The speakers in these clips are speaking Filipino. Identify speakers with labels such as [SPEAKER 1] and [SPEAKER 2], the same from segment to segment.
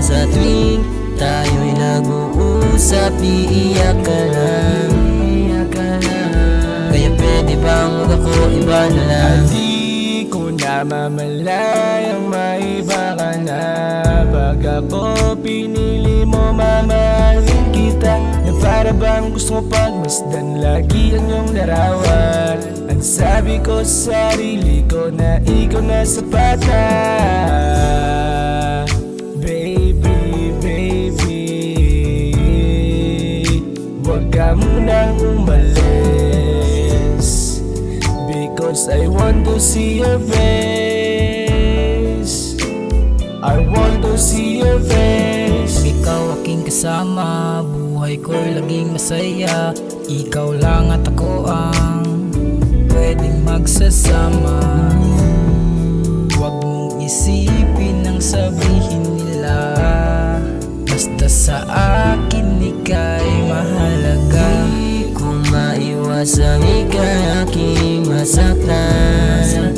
[SPEAKER 1] sa tuwing tayo'y nag-uusap, iiyak ka lang. Kaya pwede bang huwag ako, iba na lang.
[SPEAKER 2] Di ko na mamalayang maiba ka na. Pag ako pinili mo, mamahalin kita. Na para bang gusto mo pagmasdan lagi ang iyong larawan. Ang sabi ko sa sarili ko na ikaw na sapat na. Baby, baby, huwag ka munang umalis, because I want to see your face. I want to see your face.
[SPEAKER 3] Pag ikaw aking kasama, buhay ko'y laging masaya. Ikaw lang at ako ang pwedeng magsasama. Huwag mong isipin ang sabihin nila, basta sa akin ika'y mahalaga.
[SPEAKER 1] Di ko maiwasang ika'y aking masaktan,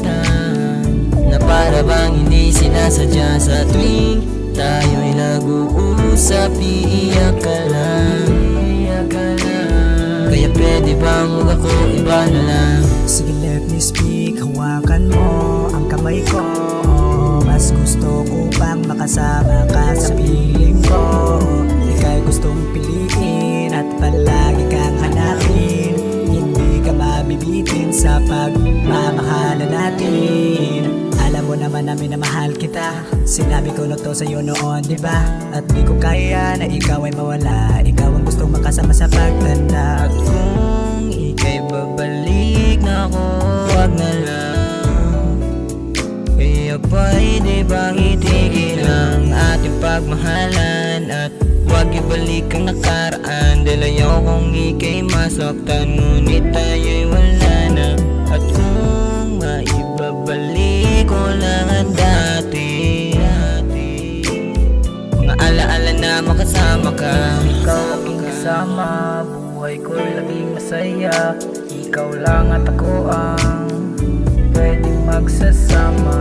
[SPEAKER 1] na para bang hindi sinasadya sa tuwing tayo'y nag-uusap, iiyak ka lang. Kaya pwede bang huwag ako, iba na lang.
[SPEAKER 4] Sige, let me speak, hawakan mo ang kamay ko. Mas gusto ko pang makasama ka sa piling ko. Ika'y gustong piliin at palagi kang hanapin. Hindi ka mabibitin sa pagmamahalan natin. Alam mo naman na minamahal kita. Sinabi ko na to sa'yo noon, diba? At di ko kaya na ikaw ay mawala. Ikaw ang gustong makasama sa pagtanda.
[SPEAKER 1] At kung ika'y babalik na ako, wag na lang. Kaya pwede bang itigil ang ating pagmahalan, at wag ibalik ang nakaraan, dahil ayokong ika'y masaktan, ngunit tayo'y wala na. At kung maibabalik ko lang ang dati, mga alaala na makasama ka.
[SPEAKER 3] Ikaw aking kasama, buhay ko'y laging masaya. Ikaw lang at ako ang pwedeng magsasama.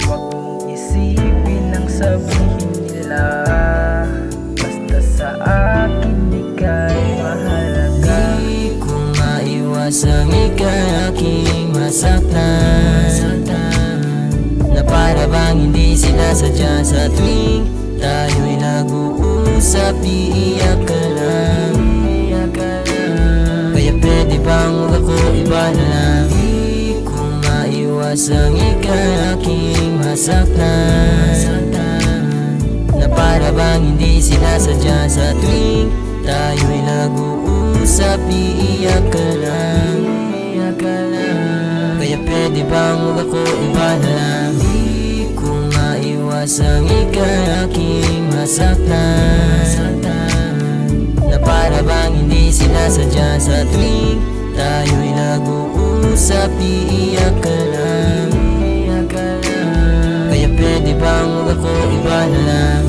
[SPEAKER 3] Huwag mong isipin ang sabihin nila, basta sa akin ika'y mahalaga.
[SPEAKER 1] Di ko maiwasang ika'y aking masaktan, na para bang hindi sinasadya sa tuwing tayo'y nag-uusap, iiyak ka lang. Kaya pwede bang huwag ako, iba na lang. Di ko maiwasang ika'y aking masaktan, na para bang hindi sinasadya sa tuwing tayo'y nag-uusap, iiyak ka lang. Kaya pwede bang huwag ako, iba na lang. Di ko maiwasang ika'y aking masaktan, na para bang hindi sinasadya sa tuwing tayo'y nag-uusap, iiyak ka lang. Kaya pwede bang huwag ako, iba na lang.